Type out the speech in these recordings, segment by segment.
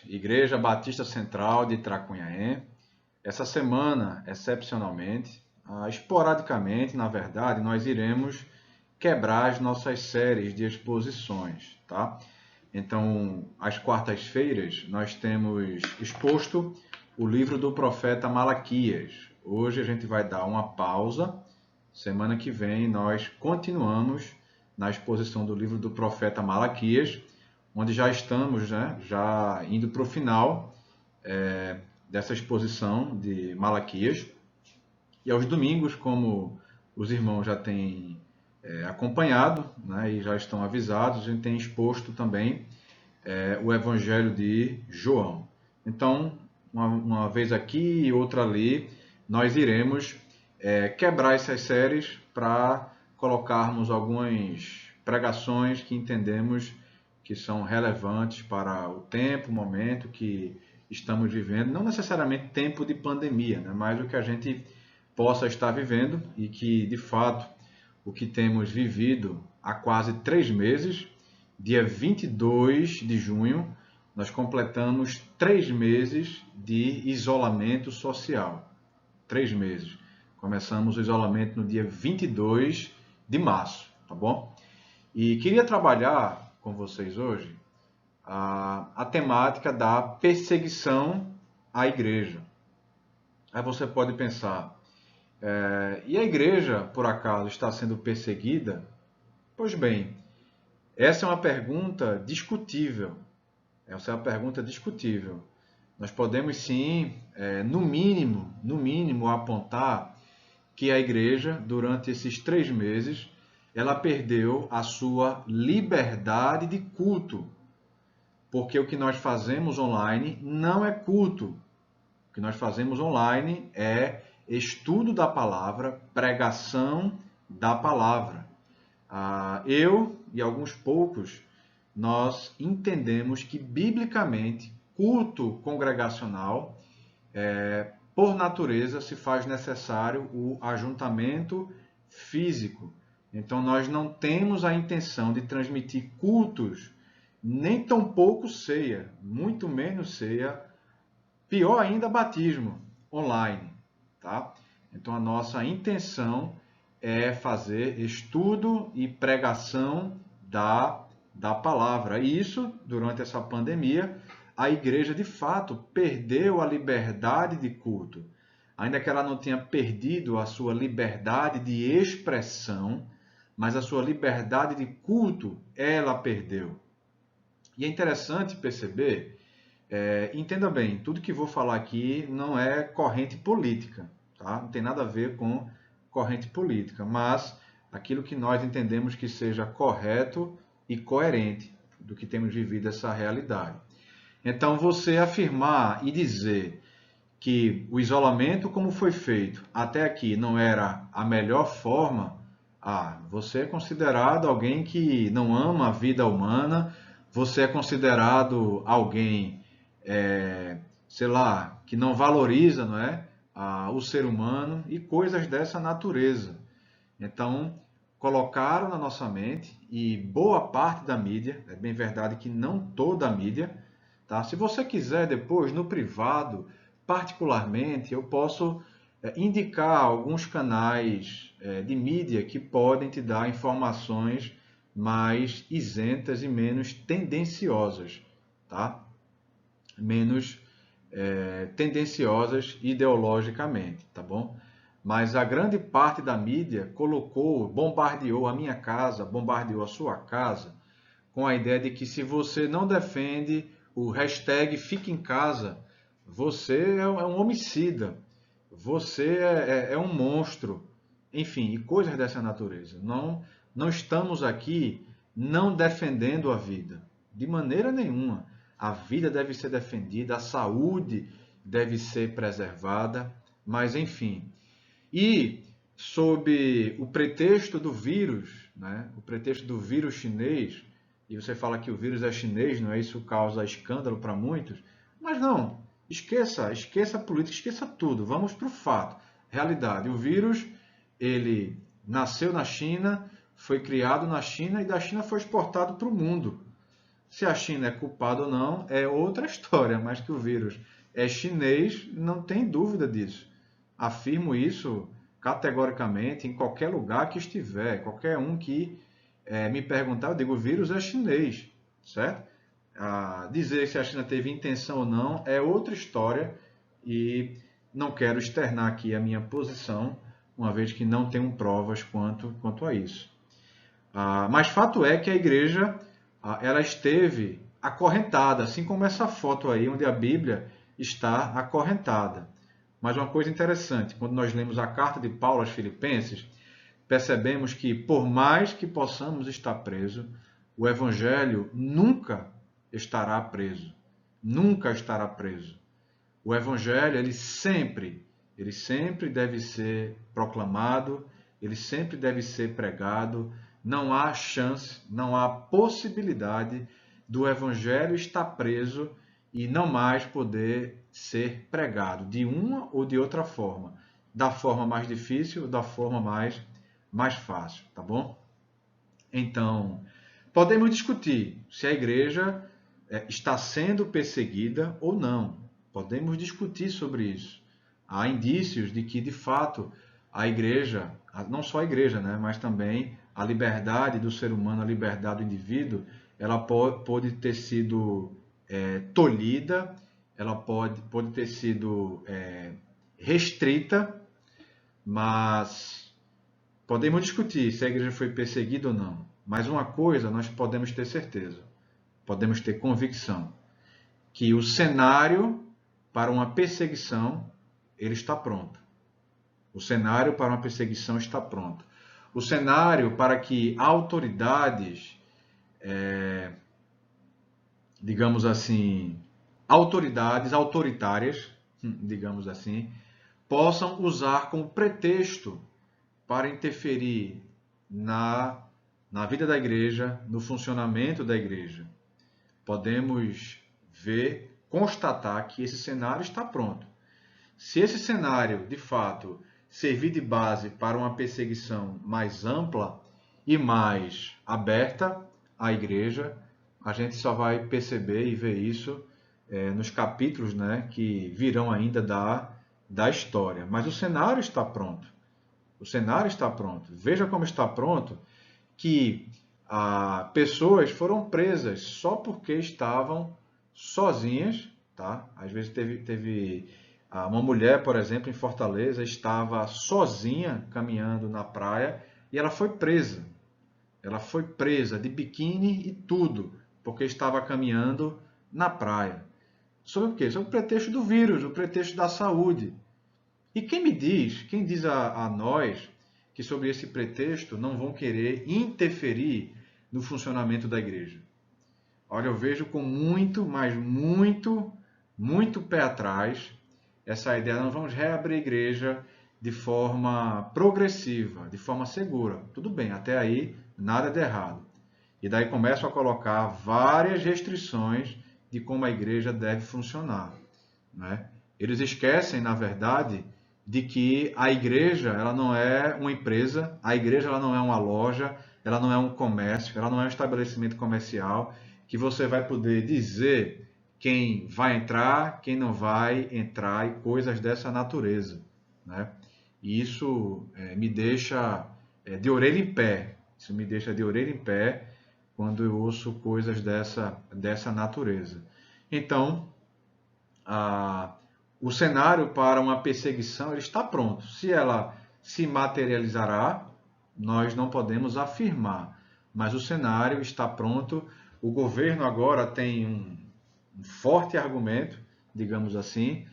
Igreja Batista Central de Tracunhaém. Essa semana, excepcionalmente, esporadicamente, na verdade, nós iremos quebrar as nossas séries de exposições, tá? Então, às quartas-feiras, nós temos exposto o livro do profeta Malaquias. Hoje a gente vai dar uma pausa. Semana que vem nós continuamos na exposição do livro do profeta Malaquias, onde já estamos, já indo para o final dessa exposição de Malaquias. E aos domingos, como os irmãos já têm acompanhado, e já estão avisados, a gente tem exposto também o Evangelho de João. Então, uma vez aqui e outra ali, nós iremos quebrar essas séries para colocarmos algumas pregações que entendemos que são relevantes para o tempo, o momento que estamos vivendo, não necessariamente tempo de pandemia, mas o que a gente possa estar vivendo e que, de fato, o que temos vivido há quase 3 meses, dia 22 de junho, nós completamos 3 meses de isolamento social. 3 meses. Começamos o isolamento no dia 22 de março, tá bom? E queria trabalhar com vocês hoje a temática da perseguição à igreja. Aí você pode pensar, e a igreja, por acaso, está sendo perseguida? Pois bem, essa é uma pergunta discutível. Essa é uma pergunta discutível. Nós podemos sim, no mínimo, apontar que a igreja, durante esses 3 meses, ela perdeu a sua liberdade de culto. Porque o que nós fazemos online não é culto. O que nós fazemos online é estudo da palavra, pregação da palavra. Eu e alguns poucos, nós entendemos que, biblicamente, culto congregacional, por natureza, se faz necessário o ajuntamento físico. Então, nós não temos a intenção de transmitir cultos, nem tampouco ceia, muito menos ceia, pior ainda, batismo online, tá? Então, a nossa intenção é fazer estudo e pregação da palavra. E isso, durante essa pandemia, a igreja, de fato, perdeu a liberdade de culto. Ainda que ela não tenha perdido a sua liberdade de expressão, mas a sua liberdade de culto, ela perdeu. E é interessante perceber, entenda bem, tudo que vou falar aqui não é corrente política, tá? Não tem nada a ver com corrente política, mas aquilo que nós entendemos que seja correto e coerente do que temos vivido essa realidade. Então, você afirmar e dizer que o isolamento, como foi feito até aqui, não era a melhor forma, você é considerado alguém que não ama a vida humana, você é considerado alguém, sei lá, que não valoriza, não é, o ser humano e coisas dessa natureza. Então, colocaram na nossa mente, e boa parte da mídia, é bem verdade que não toda a mídia, tá? Se você quiser depois, no privado, particularmente, eu posso indicar alguns canais de mídia que podem te dar informações mais isentas e menos tendenciosas, tá? Menos tendenciosas ideologicamente, tá bom? Mas a grande parte da mídia bombardeou a minha casa, bombardeou a sua casa, com a ideia de que se você não defende o hashtag Fique em Casa, você é um homicida, você é um monstro, enfim, e coisas dessa natureza. Não estamos aqui não defendendo a vida, de maneira nenhuma. A vida deve ser defendida, a saúde deve ser preservada, mas enfim. E sob o pretexto do vírus, o pretexto do vírus chinês, e você fala que o vírus é chinês, não é? Isso causa escândalo para muitos, mas não, esqueça a política, esqueça tudo, vamos para o fato, realidade. O vírus, ele nasceu na China, foi criado na China e da China foi exportado para o mundo. Se a China é culpada ou não, é outra história, mas que o vírus é chinês, não tem dúvida disso. Afirmo isso categoricamente em qualquer lugar que estiver, qualquer um que me perguntar, eu digo, o vírus é chinês, certo? Dizer se a China teve intenção ou não é outra história e não quero externar aqui a minha posição, uma vez que não tenho provas quanto a isso. Mas fato é que a igreja ela esteve acorrentada, assim como essa foto aí, onde a Bíblia está acorrentada. Mas uma coisa interessante, quando nós lemos a carta de Paulo aos Filipenses, percebemos que, por mais que possamos estar presos, o Evangelho nunca estará preso. Nunca estará preso. O Evangelho, ele sempre deve ser proclamado, ele sempre deve ser pregado. Não há chance, não há possibilidade do Evangelho estar preso e não mais poder ser pregado de uma ou de outra forma. Da forma mais difícil, da forma mais fácil, tá bom? Então, podemos discutir se a igreja está sendo perseguida ou não. Podemos discutir sobre isso. Há indícios de que, de fato, a igreja, não só a igreja, né, mas também a liberdade do ser humano, a liberdade do indivíduo, ela pode ter sido tolhida, ela pode ter sido restrita, mas podemos discutir se a igreja foi perseguida ou não. Mas uma coisa nós podemos ter certeza, podemos ter convicção, que o cenário para uma perseguição ele está pronto. O cenário para uma perseguição está pronto. O cenário para que autoridades, digamos assim, autoridades autoritárias, digamos assim, possam usar como pretexto para interferir na vida da igreja, no funcionamento da igreja. Podemos ver, constatar que esse cenário está pronto. Se esse cenário, de fato, servir de base para uma perseguição mais ampla e mais aberta à igreja, a gente só vai perceber e ver isso nos capítulos, né, que virão ainda da história. Mas o cenário está pronto. O cenário está pronto. Veja como está pronto que pessoas foram presas só porque estavam sozinhas, tá? Às vezes teve uma mulher, por exemplo, em Fortaleza, estava sozinha caminhando na praia e ela foi presa. Ela foi presa de biquíni e tudo, porque estava caminhando na praia. Sobre o quê? Sobre o pretexto do vírus, o pretexto da saúde. E quem diz a nós que sobre esse pretexto não vão querer interferir no funcionamento da igreja? Olha, eu vejo com muito, mas muito pé atrás essa ideia, nós vamos reabrir a igreja de forma progressiva, de forma segura. Tudo bem, até aí nada de errado. E daí começam a colocar várias restrições de como a igreja deve funcionar, né? Eles esquecem, na verdade, de que a igreja ela não é uma empresa, a igreja ela não é uma loja, ela não é um comércio, ela não é um estabelecimento comercial que você vai poder dizer quem vai entrar, quem não vai entrar e coisas dessa natureza, né? E isso me deixa de orelha em pé. Isso me deixa de orelha em pé quando eu ouço coisas dessa natureza. Então, o cenário para uma perseguição ele está pronto. Se ela se materializará, nós não podemos afirmar, mas o cenário está pronto. O governo agora tem um forte argumento, digamos assim,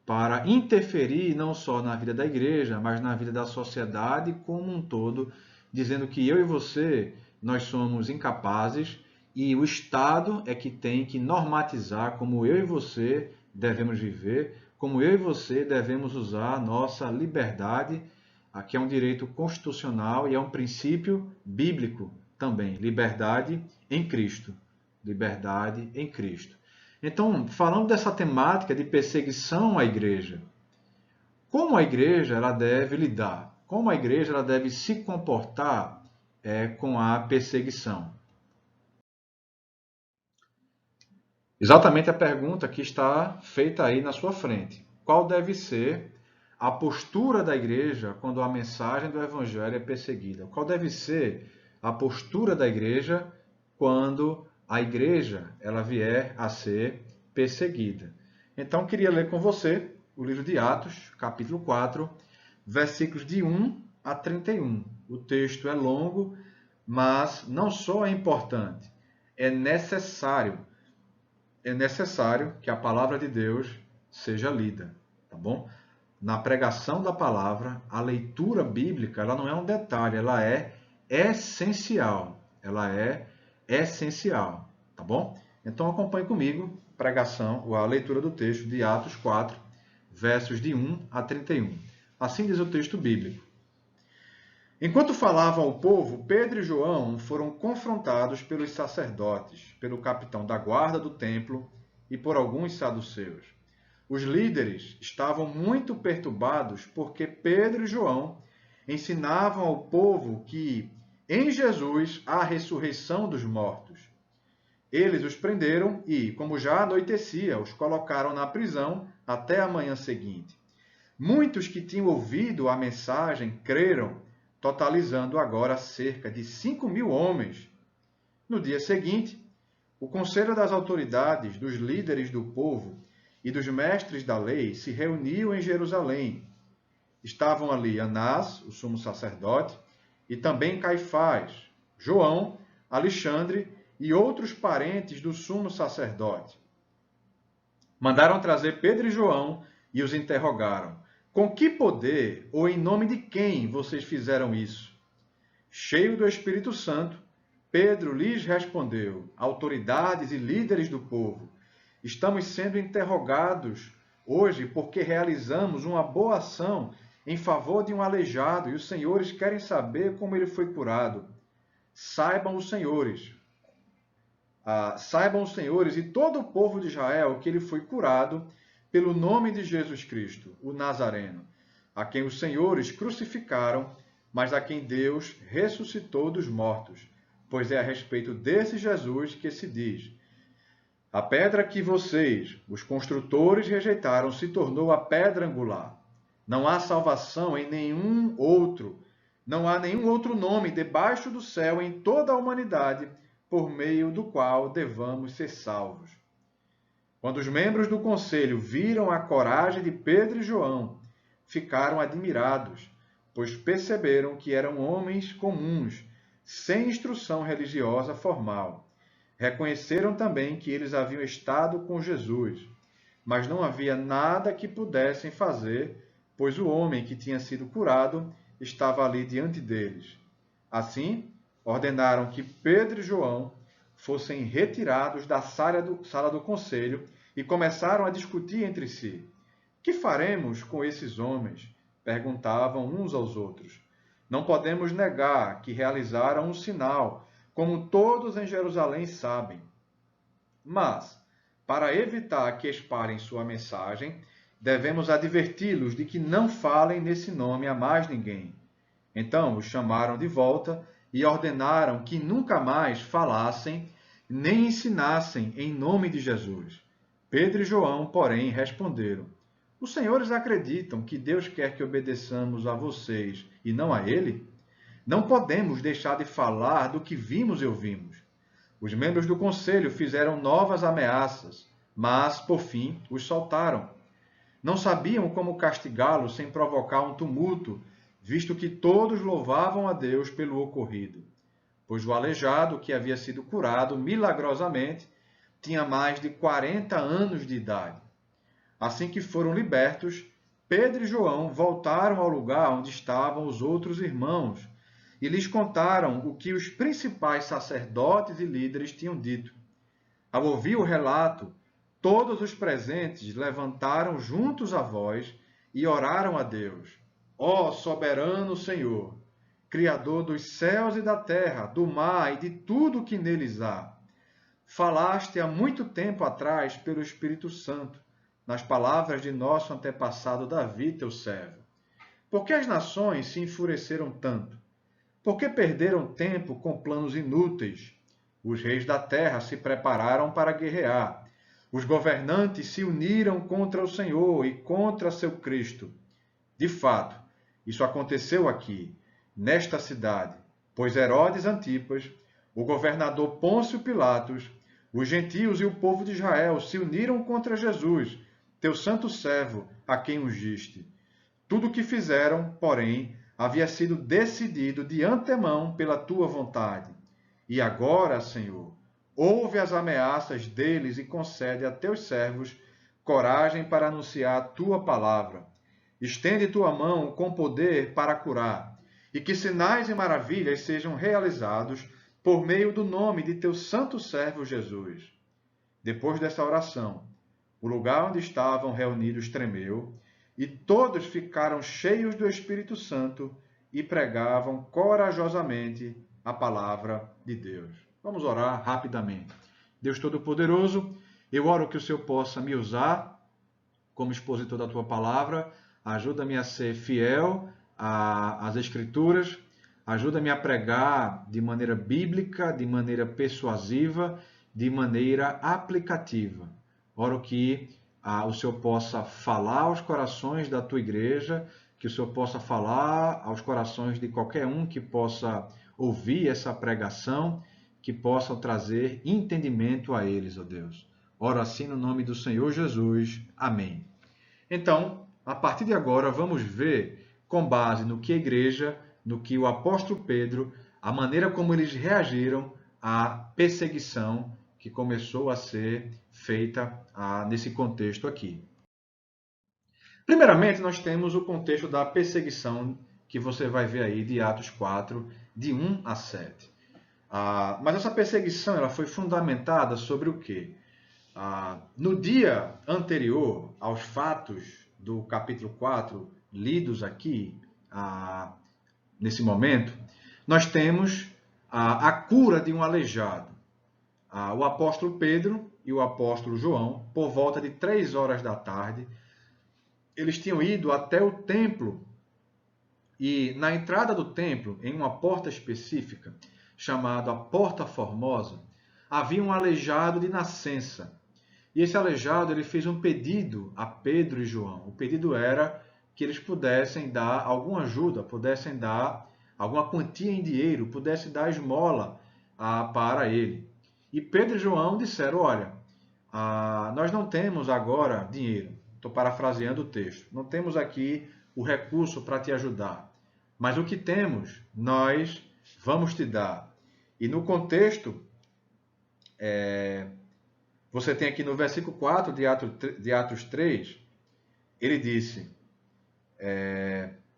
para interferir não só na vida da igreja, mas na vida da sociedade como um todo, dizendo que eu e você, nós somos incapazes e o Estado é que tem que normatizar como eu e você devemos viver, como eu e você devemos usar a nossa liberdade, que é um direito constitucional e é um princípio bíblico também, liberdade em Cristo. Liberdade em Cristo. Então, falando dessa temática de perseguição à igreja, como a igreja ela deve lidar? Como a igreja ela deve se comportar com a perseguição? Exatamente a pergunta que está feita aí na sua frente. Qual deve ser a postura da igreja quando a mensagem do evangelho é perseguida? Qual deve ser a postura da igreja quando a igreja ela vier a ser perseguida? Então, queria ler com você o livro de Atos, capítulo 4, versículos de 1 a 31. O texto é longo, mas não só é importante, é necessário que a palavra de Deus seja lida, tá bom? Na pregação da palavra, a leitura bíblica, ela não é um detalhe, ela é essencial. Ela é essencial, tá bom? Então acompanhe comigo a leitura do texto de Atos 4, versos de 1 a 31. Assim diz o texto bíblico. Enquanto falavam ao povo, Pedro e João foram confrontados pelos sacerdotes, pelo capitão da guarda do templo e por alguns saduceus. Os líderes estavam muito perturbados porque Pedro e João ensinavam ao povo que em Jesus há a ressurreição dos mortos. Eles os prenderam e, como já anoitecia, os colocaram na prisão até a manhã seguinte. Muitos que tinham ouvido a mensagem creram, totalizando agora cerca de 5.000 homens. No dia seguinte, o conselho das autoridades, dos líderes do povo e dos mestres da lei se reuniu em Jerusalém. Estavam ali Anás, o sumo sacerdote, e também Caifás, João, Alexandre e outros parentes do sumo sacerdote. Mandaram trazer Pedro e João e os interrogaram. Com que poder ou em nome de quem vocês fizeram isso? Cheio do Espírito Santo, Pedro lhes respondeu: autoridades e líderes do povo, estamos sendo interrogados hoje porque realizamos uma boa ação em favor de um aleijado e os senhores querem saber como ele foi curado. Saibam os senhores e todo o povo de Israel que ele foi curado pelo nome de Jesus Cristo, o Nazareno, a quem os senhores crucificaram, mas a quem Deus ressuscitou dos mortos, pois é a respeito desse Jesus que se diz: a pedra que vocês, os construtores, rejeitaram se tornou a pedra angular. Não há salvação em nenhum outro, não há nenhum outro nome debaixo do céu em toda a humanidade por meio do qual devamos ser salvos. Quando os membros do conselho viram a coragem de Pedro e João, ficaram admirados, pois perceberam que eram homens comuns, sem instrução religiosa formal. Reconheceram também que eles haviam estado com Jesus, mas não havia nada que pudessem fazer, pois o homem que tinha sido curado estava ali diante deles. Assim, ordenaram que Pedro e João fossem retirados da sala do conselho e começaram a discutir entre si. Que faremos com esses homens? Perguntavam uns aos outros. Não podemos negar que realizaram um sinal, como todos em Jerusalém sabem. Mas, para evitar que espalhem sua mensagem, devemos adverti-los de que não falem nesse nome a mais ninguém. Então os chamaram de volta e ordenaram que nunca mais falassem nem ensinassem em nome de Jesus. Pedro e João, porém, responderam: os senhores acreditam que Deus quer que obedeçamos a vocês e não a ele? Não podemos deixar de falar do que vimos e ouvimos. Os membros do conselho fizeram novas ameaças, mas, por fim, os soltaram. Não sabiam como castigá-los sem provocar um tumulto, visto que todos louvavam a Deus pelo ocorrido. Pois o aleijado, que havia sido curado milagrosamente, tinha mais de 40 anos de idade. Assim que foram libertos, Pedro e João voltaram ao lugar onde estavam os outros irmãos e lhes contaram o que os principais sacerdotes e líderes tinham dito. Ao ouvir o relato, todos os presentes levantaram juntos a voz e oraram a Deus. Ó soberano Senhor, Criador dos céus e da terra, do mar e de tudo o que neles há, falaste há muito tempo atrás pelo Espírito Santo, nas palavras de nosso antepassado Davi, teu servo. Por que as nações se enfureceram tanto? Por que perderam tempo com planos inúteis? Os reis da terra se prepararam para guerrear. Os governantes se uniram contra o Senhor e contra seu Cristo. De fato, isso aconteceu aqui, nesta cidade, pois Herodes Antipas, o governador Pôncio Pilatos, os gentios e o povo de Israel se uniram contra Jesus, teu santo servo, a quem ungiste. Tudo o que fizeram, porém, havia sido decidido de antemão pela tua vontade. E agora, Senhor, ouve as ameaças deles e concede a teus servos coragem para anunciar a tua palavra. Estende tua mão com poder para curar, e que sinais e maravilhas sejam realizados por meio do nome de teu santo servo Jesus. Depois dessa oração, o lugar onde estavam reunidos tremeu, e todos ficaram cheios do Espírito Santo e pregavam corajosamente a palavra de Deus. Vamos orar rapidamente. Deus Todo-Poderoso, eu oro que o Senhor possa me usar como expositor da tua palavra. Ajuda-me a ser fiel às Escrituras. Ajuda-me a pregar de maneira bíblica, de maneira persuasiva, de maneira aplicativa. Oro que o Senhor possa falar aos corações da tua igreja, que o Senhor possa falar aos corações de qualquer um que possa ouvir essa pregação, que possam trazer entendimento a eles, ó Deus. Oro assim no nome do Senhor Jesus. Amém. Então, a partir de agora, vamos ver, com base no que a igreja, no que o apóstolo Pedro, a maneira como eles reagiram à perseguição que começou a ser feita nesse contexto aqui. Primeiramente, nós temos o contexto da perseguição que você vai ver aí de Atos 4, de 1 a 7. Mas essa perseguição ela foi fundamentada sobre o quê? No dia anterior aos fatos do capítulo 4, lidos aqui, nesse momento, nós temos a cura de um aleijado. O apóstolo Pedro e o apóstolo João, por volta de 3 horas da tarde, eles tinham ido até o templo e na entrada do templo, em uma porta específica, chamada a Porta Formosa, havia um aleijado de nascença. E esse aleijado ele fez um pedido a Pedro e João. O pedido era que eles pudessem dar alguma ajuda, pudessem dar alguma quantia em dinheiro, pudessem dar esmola para ele. E Pedro e João disseram, olha, nós não temos agora dinheiro. Estou parafraseando o texto. Não temos aqui o recurso para te ajudar. Mas o que temos, nós vamos te dar. E no contexto, você tem aqui no versículo 4 de Atos 3, ele disse,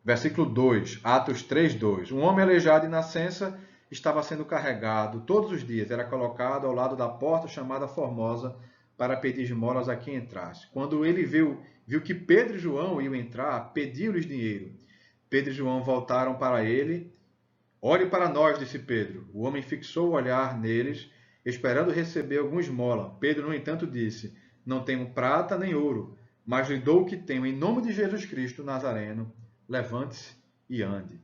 versículo 2, Atos 3, 2, um homem aleijado de nascença estava sendo carregado todos os dias, era colocado ao lado da porta chamada Formosa para pedir esmolas a quem entrasse. Quando ele viu que Pedro e João iam entrar, pediu-lhes dinheiro. Pedro e João voltaram para ele. Olhe para nós, disse Pedro. O homem fixou o olhar neles, esperando receber alguma esmola. Pedro, no entanto, disse, não tenho prata nem ouro, mas lhe dou o que tenho. Em nome de Jesus Cristo Nazareno, levante-se e ande.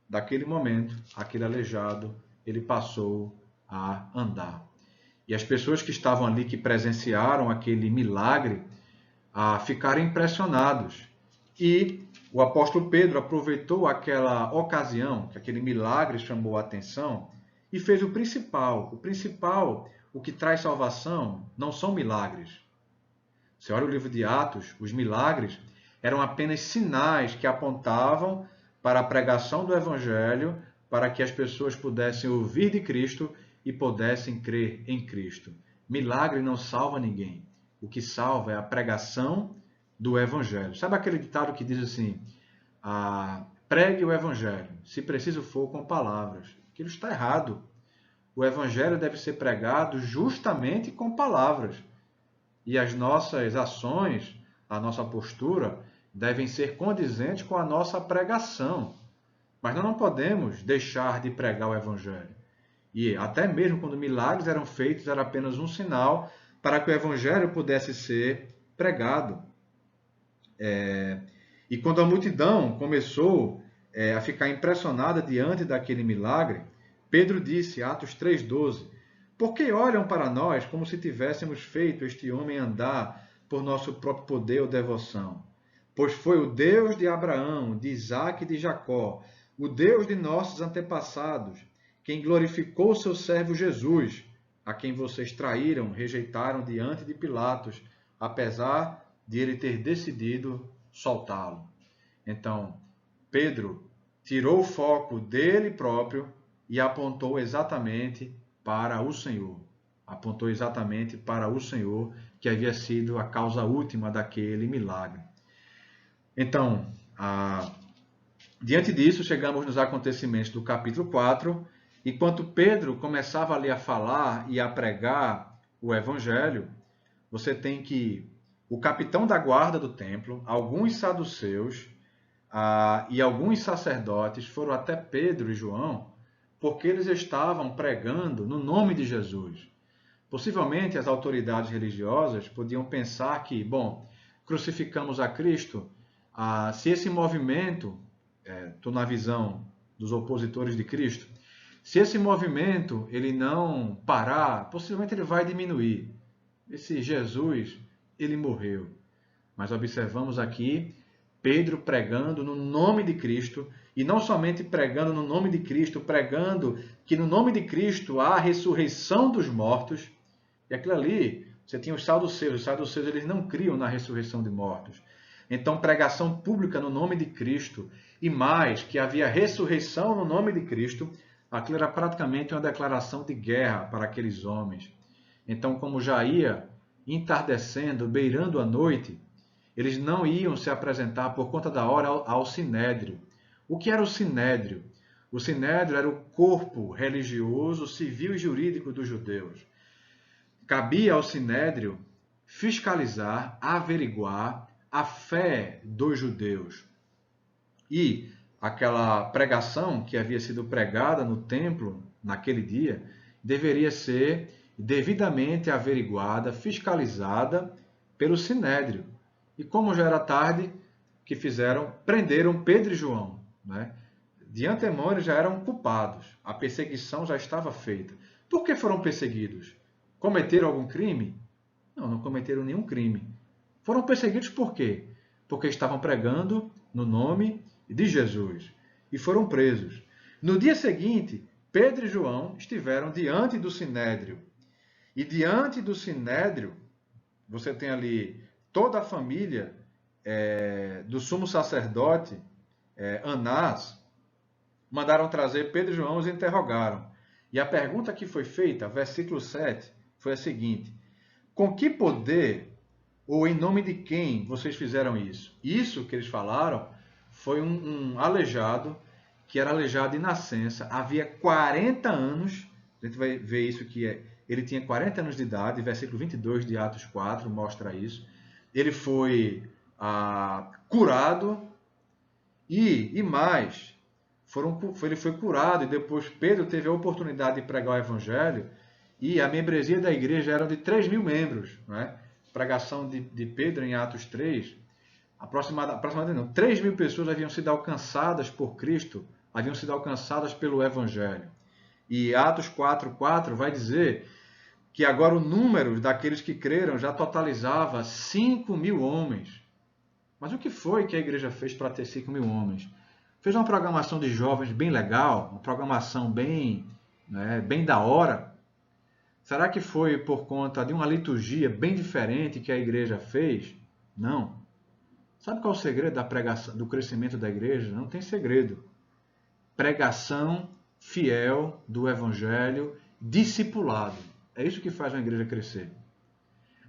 Daquele momento, aquele aleijado, ele passou a andar. E as pessoas que estavam ali, que presenciaram aquele milagre, ficaram impressionados. E o apóstolo Pedro aproveitou aquela ocasião, que aquele milagre chamou a atenção, e fez o principal. O principal, o que traz salvação, não são milagres. Você olha o livro de Atos, os milagres eram apenas sinais que apontavam para a pregação do Evangelho, para que as pessoas pudessem ouvir de Cristo e pudessem crer em Cristo. Milagre não salva ninguém. O que salva é a pregação do Evangelho. Sabe aquele ditado que diz assim, pregue o Evangelho, se preciso for com palavras. Aquilo está errado. O Evangelho deve ser pregado justamente com palavras. E as nossas ações, a nossa postura, devem ser condizentes com a nossa pregação. Mas nós não podemos deixar de pregar o Evangelho. E até mesmo quando milagres eram feitos, era apenas um sinal para que o Evangelho pudesse ser pregado. E quando a multidão começou a ficar impressionada diante daquele milagre, Pedro disse, Atos 3,12, Porque olham para nós como se tivéssemos feito este homem andar por nosso próprio poder ou devoção. Pois foi o Deus de Abraão, de Isaque e de Jacó, o Deus de nossos antepassados, quem glorificou seu servo Jesus, a quem vocês traíram, rejeitaram diante de Pilatos, apesar de ele ter decidido soltá-lo. Então, Pedro tirou o foco dele próprio e apontou exatamente para o Senhor. Apontou exatamente para o Senhor, que havia sido a causa última daquele milagre. Então, diante disso, chegamos nos acontecimentos do capítulo 4, enquanto Pedro começava ali a falar e a pregar o evangelho, você tem que o capitão da guarda do templo, alguns saduceus e alguns sacerdotes foram até Pedro e João, porque eles estavam pregando no nome de Jesus. Possivelmente as autoridades religiosas podiam pensar que, bom, crucificamos a Cristo, se esse movimento, estou na visão dos opositores de Cristo, se esse movimento ele não parar, possivelmente ele vai diminuir. Esse Jesus, ele morreu. Mas observamos aqui Pedro pregando no nome de Cristo, e não somente pregando no nome de Cristo, pregando que no nome de Cristo há a ressurreição dos mortos. E aquilo ali, você tinha os saduceus eles não criam na ressurreição de mortos. Então, pregação pública no nome de Cristo, e mais, que havia ressurreição no nome de Cristo, aquilo era praticamente uma declaração de guerra para aqueles homens. Então, como já ia entardecendo, beirando a noite, eles não iam se apresentar por conta da hora ao Sinédrio. O que era o Sinédrio? O Sinédrio era o corpo religioso, civil e jurídico dos judeus. Cabia ao Sinédrio fiscalizar, averiguar a fé dos judeus. E aquela pregação que havia sido pregada no templo naquele dia deveria ser devidamente averiguada, fiscalizada pelo Sinédrio. E como já era tarde, o que fizeram? Prenderam Pedro e João. Né? De antemão eles já eram culpados. A perseguição já estava feita. Por que foram perseguidos? Cometeram algum crime? Não, não cometeram nenhum crime. Foram perseguidos por quê? Porque estavam pregando no nome de Jesus. E foram presos. No dia seguinte, Pedro e João estiveram diante do Sinédrio. E diante do Sinédrio, você tem ali toda a família do sumo sacerdote, Anás, mandaram trazer Pedro e João e os interrogaram. E a pergunta que foi feita, versículo 7, foi a seguinte: com que poder ou em nome de quem vocês fizeram isso? Isso que eles falaram foi um aleijado, que era aleijado de nascença, havia 40 anos, a gente vai ver isso que ele tinha 40 anos de idade, versículo 22 de Atos 4 mostra isso. Ele foi curado e mais, ele foi curado e depois Pedro teve a oportunidade de pregar o evangelho e a membresia da igreja era de 3.000 membros. Né? Pregação de Pedro em Atos 3, aproximadamente não, 3.000 pessoas haviam sido alcançadas por Cristo, haviam sido alcançadas pelo evangelho. E Atos 4:4 vai dizer que agora o número daqueles que creram já totalizava 5.000 homens. Mas o que foi que a igreja fez para ter 5.000 homens? Fez uma programação de jovens bem legal, uma programação bem da hora. Será que foi por conta de uma liturgia bem diferente que a igreja fez? Não. Sabe qual é o segredo da pregação, do crescimento da igreja? Não tem segredo. Pregação fiel do evangelho, discipulado. É isso que faz uma igreja crescer.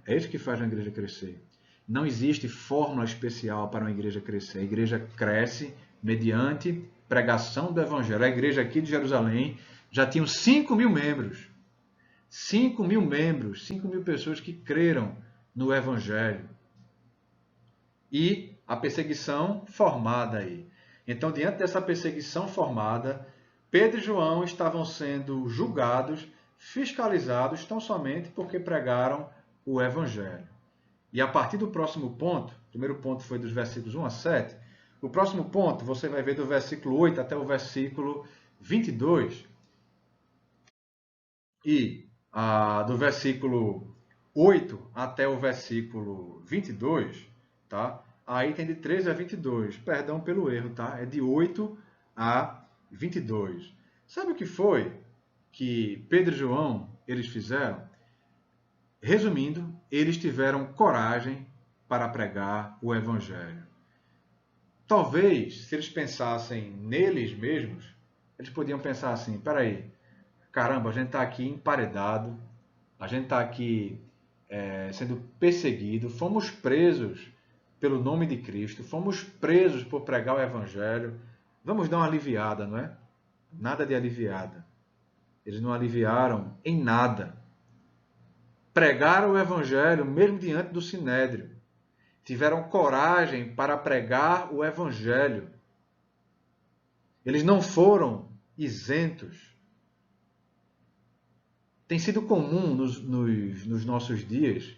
É isso que faz uma igreja crescer. Não existe fórmula especial para uma igreja crescer. A igreja cresce mediante pregação do evangelho. A igreja aqui de Jerusalém já tinha 5.000 membros. 5.000 membros, 5.000 pessoas que creram no evangelho. E a perseguição formada aí. Então, diante dessa perseguição formada, Pedro e João estavam sendo julgados, fiscalizados, tão somente porque pregaram o evangelho. E a partir do próximo ponto, o primeiro ponto foi dos versículos 1 a 7, o próximo ponto você vai ver do versículo 8 até o versículo 22. E do versículo 8 até o versículo 22, tá? Aí tem de 13 a 22. Perdão pelo erro, tá? É de 8 a 22. Sabe o que foi que Pedro e João eles fizeram? Resumindo, eles tiveram coragem para pregar o evangelho. Talvez, se eles pensassem neles mesmos, eles podiam pensar assim: peraí, caramba, a gente está aqui emparedado, a gente está aqui sendo perseguido, fomos presos pelo nome de Cristo, fomos presos por pregar o Evangelho, vamos dar uma aliviada, não é? Nada de aliviada. Eles não aliviaram em nada. Pregaram o Evangelho mesmo diante do Sinédrio. Tiveram coragem para pregar o Evangelho. Eles não foram isentos. Tem sido comum nos nossos dias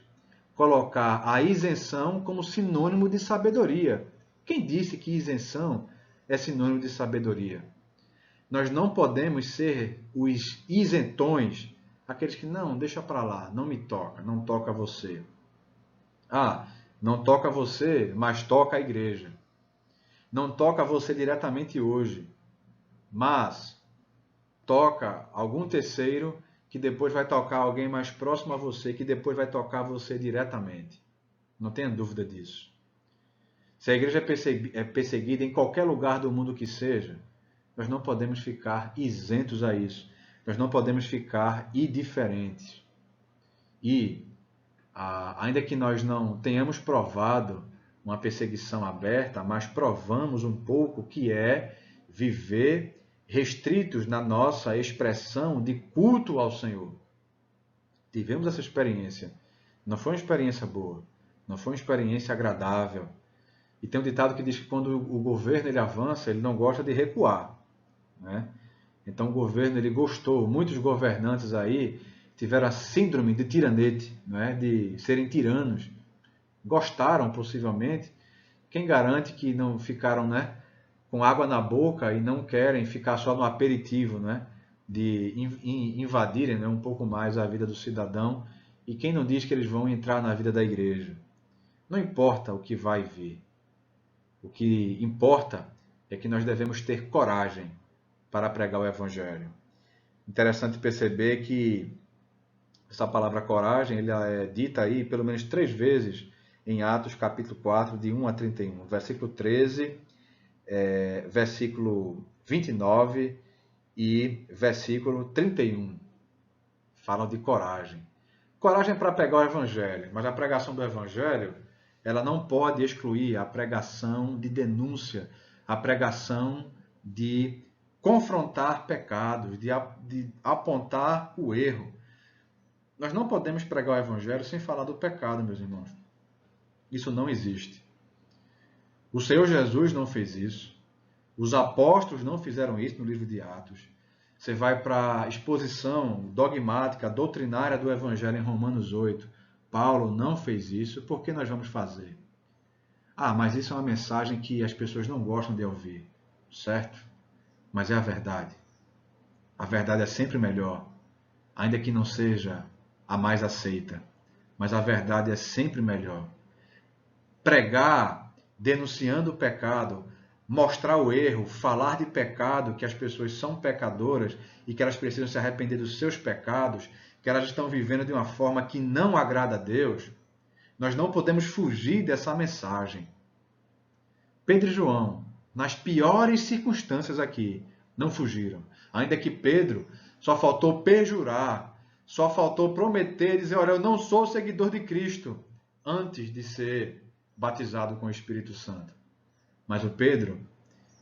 colocar a isenção como sinônimo de sabedoria. Quem disse que isenção é sinônimo de sabedoria? Nós não podemos ser os isentões, aqueles que não, deixa para lá, não me toca, não toca você. Ah, não toca você, mas toca a igreja. Não toca você diretamente hoje, mas toca algum terceiro que depois vai tocar alguém mais próximo a você, que depois vai tocar você diretamente. Não tenha dúvida disso. Se a igreja é perseguida em qualquer lugar do mundo que seja, nós não podemos ficar isentos a isso. Nós não podemos ficar indiferentes. E, ainda que nós não tenhamos provado uma perseguição aberta, mas provamos um pouco que é viver restritos na nossa expressão de culto ao Senhor. Tivemos essa experiência. Não foi uma experiência boa. Não foi uma experiência agradável. E tem um ditado que diz que quando o governo ele avança, ele não gosta de recuar, né? Então o governo ele gostou. Muitos governantes aí tiveram a síndrome de tiranete, né? De serem tiranos. Gostaram, possivelmente. Quem garante que não ficaram, né, com água na boca e não querem ficar só no aperitivo, né, de invadirem, né, um pouco mais a vida do cidadão? E quem não diz que eles vão entrar na vida da igreja? Não importa o que vai vir. O que importa é que nós devemos ter coragem para pregar o Evangelho. Interessante perceber que essa palavra coragem ela é dita aí pelo menos 3 vezes em Atos capítulo 4, de 1 a 31. Versículo 13, versículo 29 e versículo 31. Falam de coragem. Coragem para pregar o Evangelho, mas a pregação do Evangelho ela não pode excluir a pregação de denúncia, a pregação de confrontar pecados, de apontar o erro. Nós não podemos pregar o Evangelho sem falar do pecado, meus irmãos. Isso não existe. O Senhor Jesus não fez isso. Os apóstolos não fizeram isso no livro de Atos. Você vai para a exposição dogmática, doutrinária do Evangelho em Romanos 8. Paulo não fez isso, por que nós vamos fazer? Ah, mas isso é uma mensagem que as pessoas não gostam de ouvir, certo? Mas é a verdade. A verdade é sempre melhor, ainda que não seja a mais aceita. Mas a verdade é sempre melhor. Pregar, denunciando o pecado, mostrar o erro, falar de pecado, que as pessoas são pecadoras e que elas precisam se arrepender dos seus pecados, que elas estão vivendo de uma forma que não agrada a Deus, nós não podemos fugir dessa mensagem. Pedro e João, nas piores circunstâncias aqui, não fugiram. Ainda que Pedro só faltou perjurar, só faltou prometer e dizer: olha, eu não sou seguidor de Cristo, antes de ser batizado com o Espírito Santo. Mas o Pedro,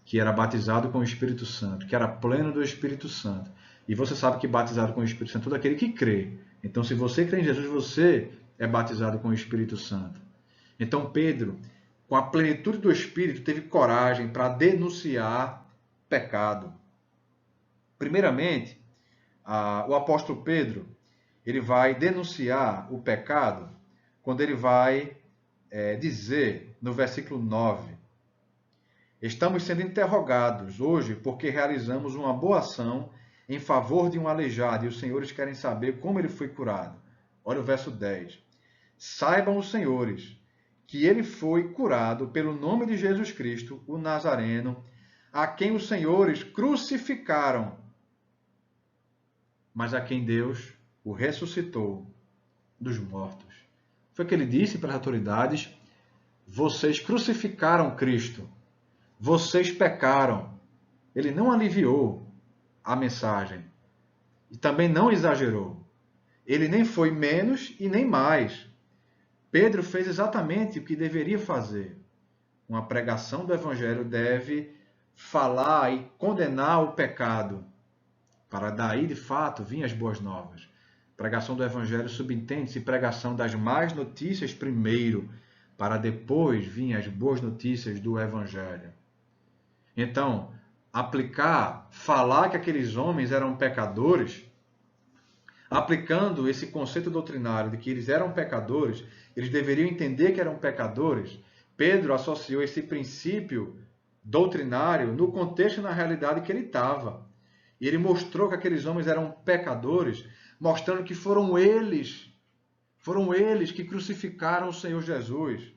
que era batizado com o Espírito Santo, que era pleno do Espírito Santo, e você sabe que batizado com o Espírito Santo é todo aquele que crê. Então, se você crê em Jesus, você é batizado com o Espírito Santo. Então, Pedro, com a plenitude do Espírito, teve coragem para denunciar pecado. Primeiramente, o apóstolo Pedro, ele vai denunciar o pecado quando ele vai dizer, no versículo 9, estamos sendo interrogados hoje porque realizamos uma boa ação em favor de um aleijado, e os senhores querem saber como ele foi curado. Olha o verso 10. Saibam os senhores que ele foi curado pelo nome de Jesus Cristo, o Nazareno, a quem os senhores crucificaram, mas a quem Deus o ressuscitou dos mortos. Foi o que ele disse para as autoridades: vocês crucificaram Cristo, vocês pecaram. Ele não aliviou a mensagem e também não exagerou. Ele nem foi menos e nem mais. Pedro fez exatamente o que deveria fazer. Uma pregação do Evangelho deve falar e condenar o pecado, para daí, de fato, vir as boas novas. Pregação do Evangelho subentende-se pregação das más notícias primeiro, para depois vir as boas notícias do Evangelho. Então, falar que aqueles homens eram pecadores, aplicando esse conceito doutrinário de que eles eram pecadores, eles deveriam entender que eram pecadores. Pedro associou esse princípio doutrinário no contexto e na realidade que ele estava. E ele mostrou que aqueles homens eram pecadores, mostrando que foram eles que crucificaram o Senhor Jesus.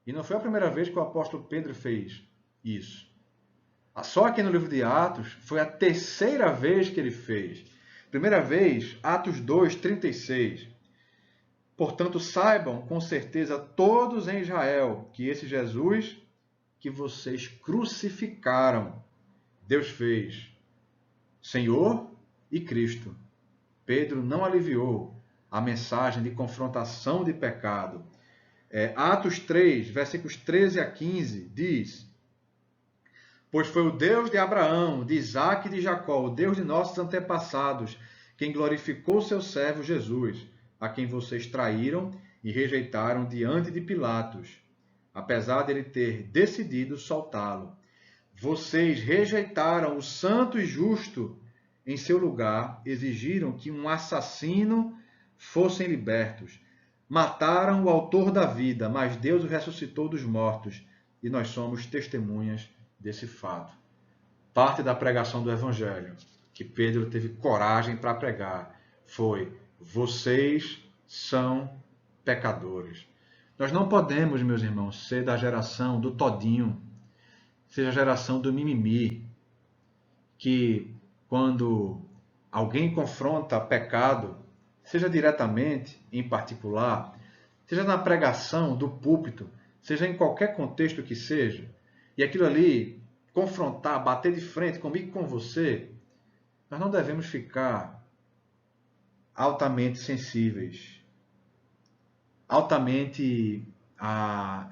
E não foi a primeira vez que o apóstolo Pedro fez isso. Só aqui no livro de Atos foi a terceira vez que ele fez. Primeira vez, Atos 2, 36. Portanto, saibam com certeza todos em Israel que esse Jesus que vocês crucificaram, Deus fez Senhor e Cristo. Pedro não aliviou a mensagem de confrontação de pecado. Atos 3, versículos 13 a 15, diz: pois foi o Deus de Abraão, de Isaque e de Jacó, o Deus de nossos antepassados, quem glorificou seu servo Jesus, a quem vocês traíram e rejeitaram diante de Pilatos, apesar de ele ter decidido soltá-lo. Vocês rejeitaram o santo e justo em seu lugar, exigiram que um assassino fossem libertos. Mataram o autor da vida, mas Deus o ressuscitou dos mortos, e nós somos testemunhas desse fato. Parte da pregação do Evangelho que Pedro teve coragem para pregar foi: vocês são pecadores. Nós não podemos, meus irmãos, ser da geração do todinho, seja a geração do mimimi, que quando alguém confronta pecado, seja diretamente, em particular, seja na pregação do púlpito, seja em qualquer contexto que seja, e aquilo ali confrontar, bater de frente comigo e com você, nós não devemos ficar altamente sensíveis, altamente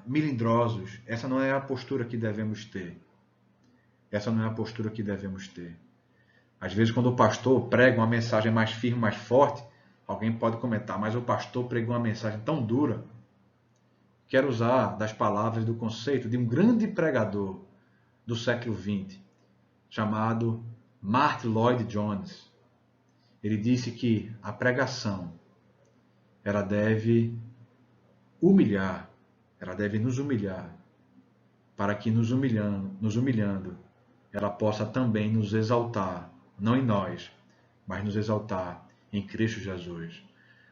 melindrosos. Essa não é a postura que devemos ter. Essa não é a postura que devemos ter. Às vezes, quando o pastor prega uma mensagem mais firme, mais forte, alguém pode comentar: mas o pastor pregou uma mensagem tão dura. Quero usar das palavras do conceito de um grande pregador do século XX, chamado Martyn Lloyd-Jones. Ele disse que a pregação ela deve humilhar, ela deve nos humilhar, para que nos humilhando, ela possa também nos exaltar, não em nós, mas nos exaltar em Cristo Jesus.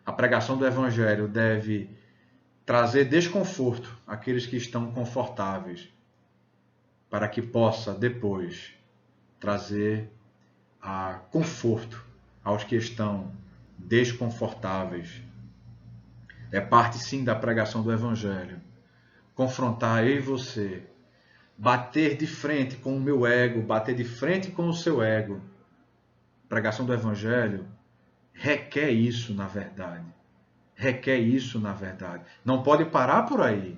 A pregação do Evangelho deve trazer desconforto àqueles que estão confortáveis, para que possa depois trazer conforto aos que estão desconfortáveis. É parte sim da pregação do Evangelho. Confrontar eu e você, bater de frente com o meu ego, bater de frente com o seu ego. A pregação do Evangelho requer isso na verdade. Requer isso na verdade. Não pode parar por aí,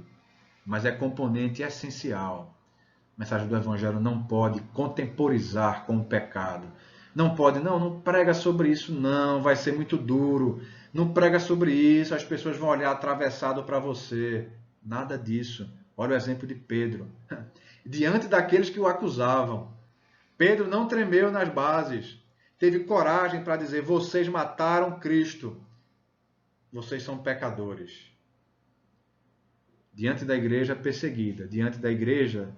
mas é componente essencial. A mensagem do Evangelho não pode contemporizar com o pecado. Não pode, não prega sobre isso, não, vai ser muito duro. Não prega sobre isso, as pessoas vão olhar atravessado para você. Nada disso. Olha o exemplo de Pedro. Diante daqueles que o acusavam, Pedro não tremeu nas bases. Teve coragem para dizer: vocês mataram Cristo. Vocês são pecadores. Diante da igreja perseguida, diante da igreja,